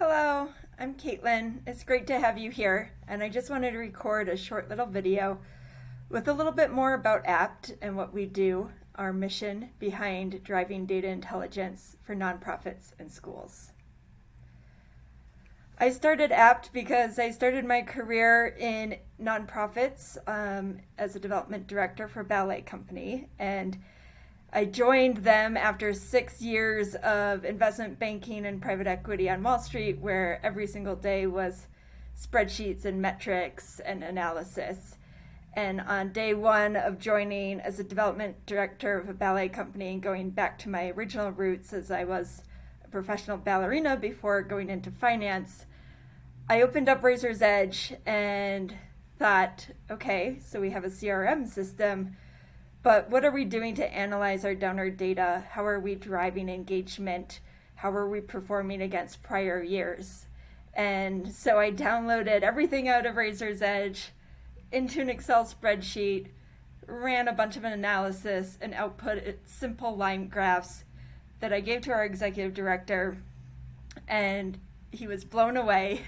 Hello, I'm Kaitlin. It's great to have you here, and I just wanted to record a short little video with a little bit more about Apt and what we do, our mission behind driving data intelligence for nonprofits and schools. I started Apt because I started my career in nonprofits as a development director for a ballet company, and I joined them after 6 years of investment banking and private equity on Wall Street, where every single day was spreadsheets and metrics and analysis. And on day one of joining as a development director of a ballet company and going back to my original roots as I was a professional ballerina before going into finance, I opened up Razor's Edge and thought, okay, so we have a CRM system, but what are we doing to analyze our donor data? How are we driving engagement? How are we performing against prior years? And so I downloaded everything out of Razor's Edge into an Excel spreadsheet, ran a bunch of analysis, and output simple line graphs that I gave to our executive director, and he was blown away.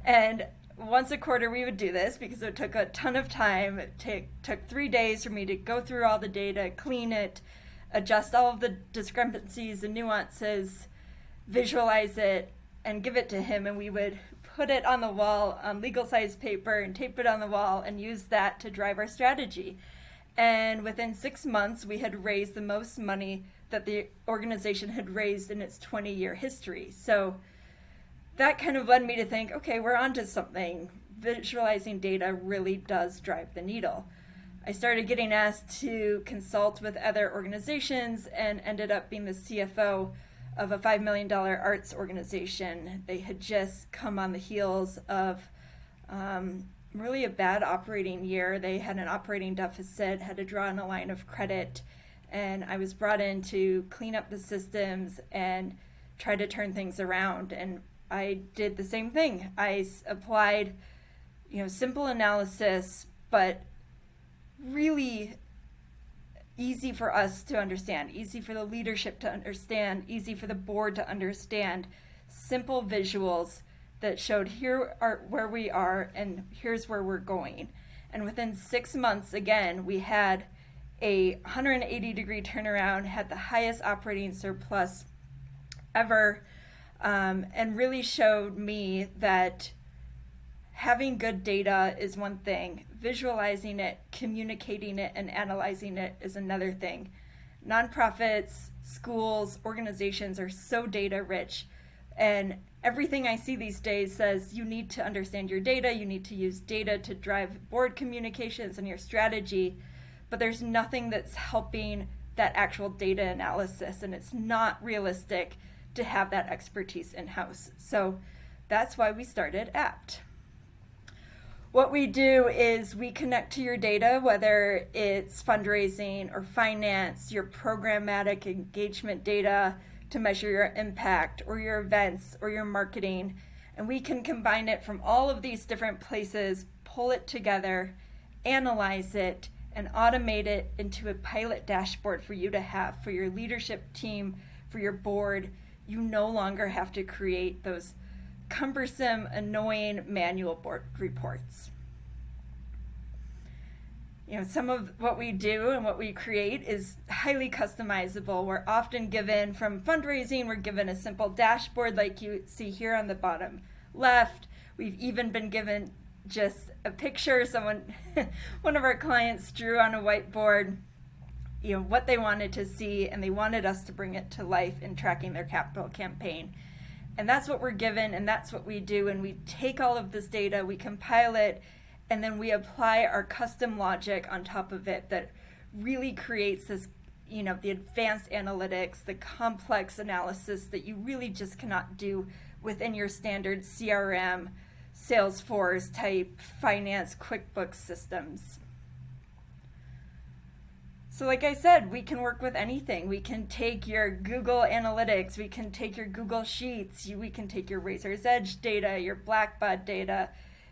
And once a quarter we would do this because it took a ton of time. It took 3 days for me to go through all the data, clean it, adjust all of the discrepancies and nuances, visualize it, and give it to him. And we would put it on the wall on legal size paper and tape it on the wall and use that to drive our strategy. And within 6 months, we had raised the most money that the organization had raised in its 20-year history. So that kind of led me to think, okay, we're onto something. Visualizing data really does drive the needle. I started getting asked to consult with other organizations and ended up being the CFO of a $5 million arts organization. They had just come on the heels of really a bad operating year. They had an operating deficit, had to draw on a line of credit, and I was brought in to clean up the systems and try to turn things around. And I did the same thing. I applied, simple analysis, but really easzy for us to understand, easy for the leadership to understand, easy for the board to understand, simple visuals that showed where we are and here's where we're going. And within 6 months, again, we had a 180-degree turnaround, had the highest operating surplus ever, and really showed me that having good data is one thing, visualizing it, communicating it, and analyzing it is another thing. Nonprofits, schools, organizations are so data rich, and everything I see these days says you need to understand your data, you need to use data to drive board communications and your strategy, but there's nothing that's helping that actual data analysis, and it's not realistic to have that expertise in-house. So that's why we started Apt. What we do is we connect to your data, whether it's fundraising or finance, your programmatic engagement data to measure your impact, or your events or your marketing, and we can combine it from all of these different places, pull it together, analyze it, and automate it into a pilot dashboard for you to have for your leadership team, for your board. You no longer have to create those cumbersome, annoying manual board reports. Some of what we do and what we create is highly customizable. We're often given, from fundraising, we're given a simple dashboard like you see here on the bottom left. We've even been given just a picture. One of our clients drew on a whiteboard what they wanted to see, and they wanted us to bring it to life in tracking their capital campaign. And that's what we're given, and that's what we do. And we take all of this data, we compile it, and then we apply our custom logic on top of it that really creates this, the advanced analytics, the complex analysis that you really just cannot do within your standard CRM, Salesforce type finance QuickBooks systems. So like I said, we can work with anything. We can take your Google Analytics, we can take your Google Sheets, we can take your Razor's Edge data, your Blackbaud data,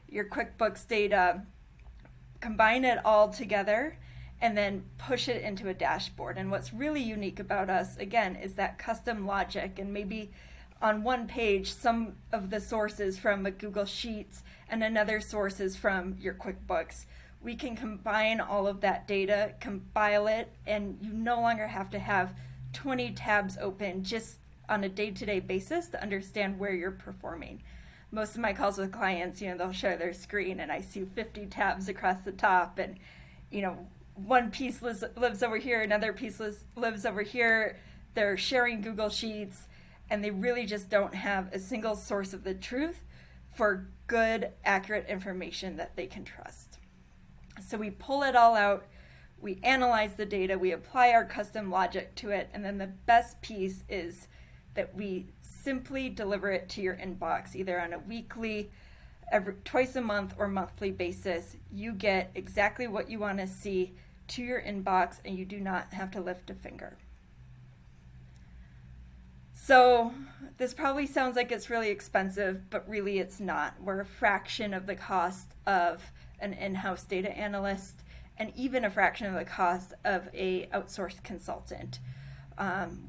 your QuickBooks data, combine it all together, and then push it into a dashboard. And what's really unique about us, again, is that custom logic. And maybe on one page some of the sources from a Google Sheets and another sources from your QuickBooks. We can combine all of that data, compile it, and you no longer have to have 20 tabs open just on a day-to-day basis to understand where you're performing. Most of my calls with clients, they'll share their screen and I see 50 tabs across the top, and one piece lives over here, another piece lives over here. They're sharing Google Sheets, and they really just don't have a single source of the truth for good, accurate information that they can trust. So we pull it all out, we analyze the data, we apply our custom logic to it, and then the best piece is that we simply deliver it to your inbox, either on a weekly, twice a month, or monthly basis. You get exactly what you want to see to your inbox, and you do not have to lift a finger. So this probably sounds like it's really expensive, but really it's not. We're a fraction of the cost of an in-house data analyst, and even a fraction of the cost of a outsourced consultant.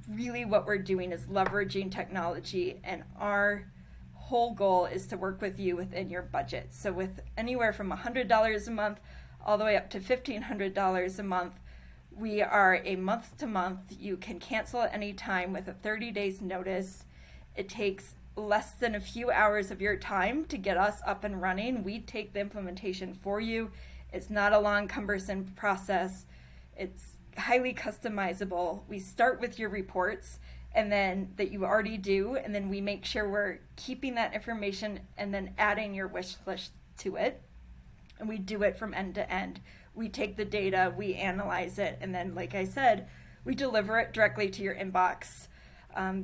Really what we're doing is leveraging technology, and our whole goal is to work with you within your budget. So with anywhere from $100 a month all the way up to $1,500 a month, we are a month to month. You can cancel at any time with a 30 days notice. It takes less than a few hours of your time to get us up and running. We take the implementation for you. It's not a long, cumbersome process. It's highly customizable. We start with your reports and then that you already do, and then we make sure we're keeping that information and then adding your wish list to it. And we do it from end to end. We take the data, we analyze it, and then, like I said, we deliver it directly to your inbox.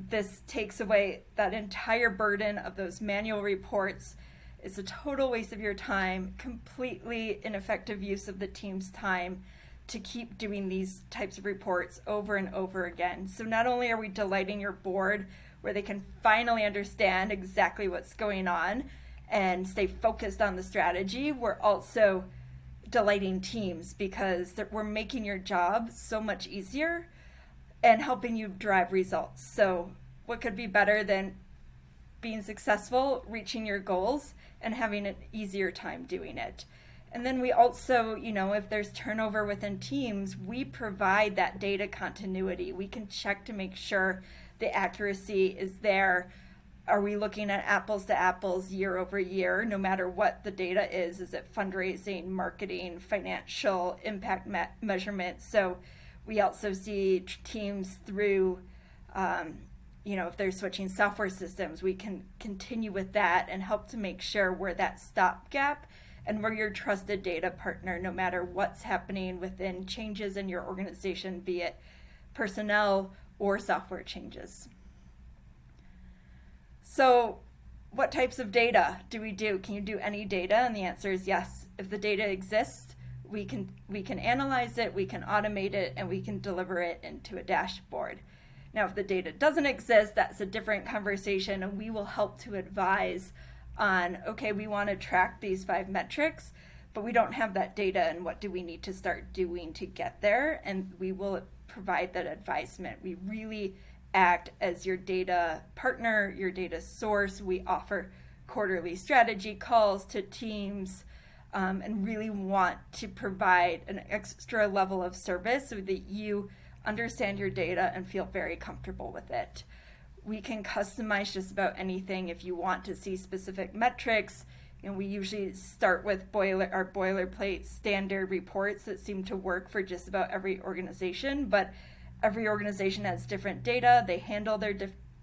This takes away that entire burden of those manual reports. It's a total waste of your time, completely ineffective use of the team's time to keep doing these types of reports over and over again. So not only are we delighting your board where they can finally understand exactly what's going on and stay focused on the strategy, we're also delighting teams because we're making your job so much easier and helping you drive results. So what could be better than being successful, reaching your goals, and having an easier time doing it? And then we also, if there's turnover within teams, we provide that data continuity. We can check to make sure the accuracy is there. Are we looking at apples to apples year over year, no matter what the data is? Is it fundraising, marketing, financial impact measurement? So we also see teams through, if they're switching software systems, we can continue with that and help to make sure we're that stopgap and we're your trusted data partner no matter what's happening within changes in your organization, be it personnel or software changes. So what types of data do we do? Can you do any data? And the answer is yes. If the data exists, we can analyze it, we can automate it, and we can deliver it into a dashboard. Now, if the data doesn't exist, that's a different conversation, and we will help to advise on, okay, we want to track these 5 metrics, but we don't have that data, and what do we need to start doing to get there? And we will provide that advisement. We really act as your data partner, your data source. We offer quarterly strategy calls to teams, and really want to provide an extra level of service so that you understand your data and feel very comfortable with it. We can customize just about anything. If you want to see specific metrics, we usually start with our boilerplate standard reports that seem to work for just about every organization, but every organization has different data. They handle their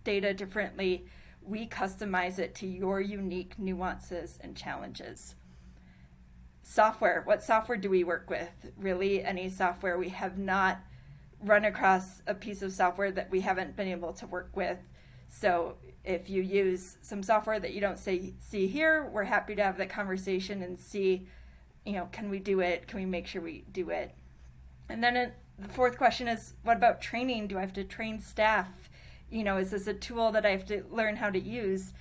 data differently. We customize it to your unique nuances and challenges. Software. What software do we work with? Really, any software. We have not run across a piece of software that we haven't been able to work with. So if you use some software that you don't see here, we're happy to have that conversation and see, can we do it? Can we make sure we do it? And then the fourth question is, what about training? Do I have to train staff? Is this a tool that I have to learn how to use?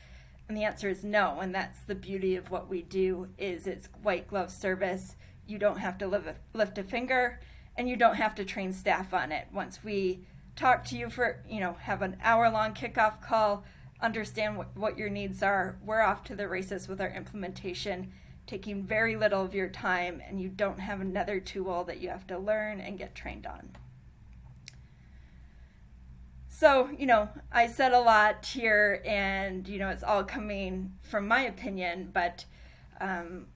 And the answer is no. And that's the beauty of what we do is it's white glove service. You don't have to lift a finger, and you don't have to train staff on it. Once we talk to you for, have an hour-long kickoff call, understand what your needs are. We're off to the races with our implementation, taking very little of your time, and you don't have another tool that you have to learn and get trained on. So, I said a lot here, and, it's all coming from my opinion, but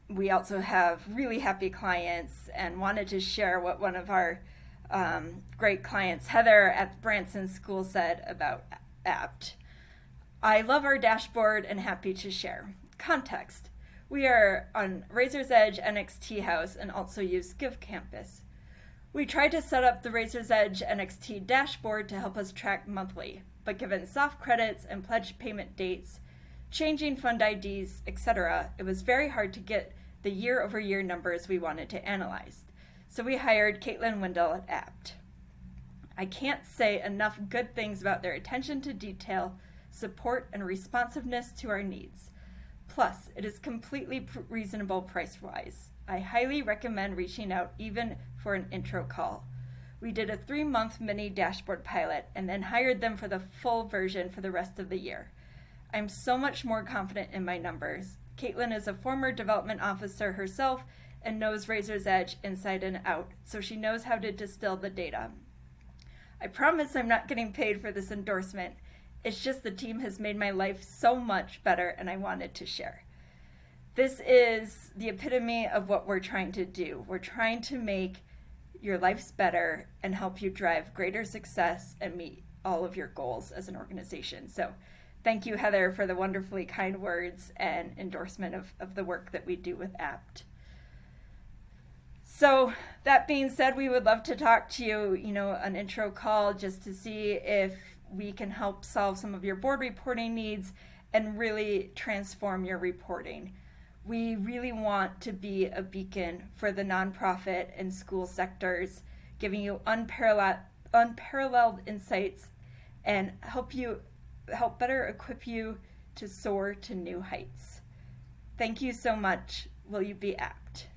we also have really happy clients, and wanted to share what one of our great clients, Heather at Branson School, said about Apte. I love our dashboard and happy to share. Context. We are on Razor's Edge NXT House and also use GiveCampus. We tried to set up the Razor's Edge NXT dashboard to help us track monthly, but given soft credits and pledge payment dates, changing fund IDs, etc., it was very hard to get the year-over-year numbers we wanted to analyze. So we hired Kaitlin Windle at Apte. I can't say enough good things about their attention to detail, support, and responsiveness to our needs. Plus, it is completely reasonable price-wise. I highly recommend reaching out even for an intro call. We did a 3-month mini dashboard pilot and then hired them for the full version for the rest of the year. I'm so much more confident in my numbers. Kaitlin is a former development officer herself and knows Razor's Edge inside and out, so she knows how to distill the data. I promise I'm not getting paid for this endorsement. It's just the team has made my life so much better, and I wanted to share. This is the epitome of what we're trying to do. We're trying to make your lives better and help you drive greater success and meet all of your goals as an organization. So thank you, Heather, for the wonderfully kind words and endorsement of the work that we do with Apte. So that being said, we would love to talk to you, an intro call just to see if we can help solve some of your board reporting needs and really transform your reporting. We really want to be a beacon for the nonprofit and school sectors, giving you unparalleled insights and help better equip you to soar to new heights. Thank you so much. Will you be apt?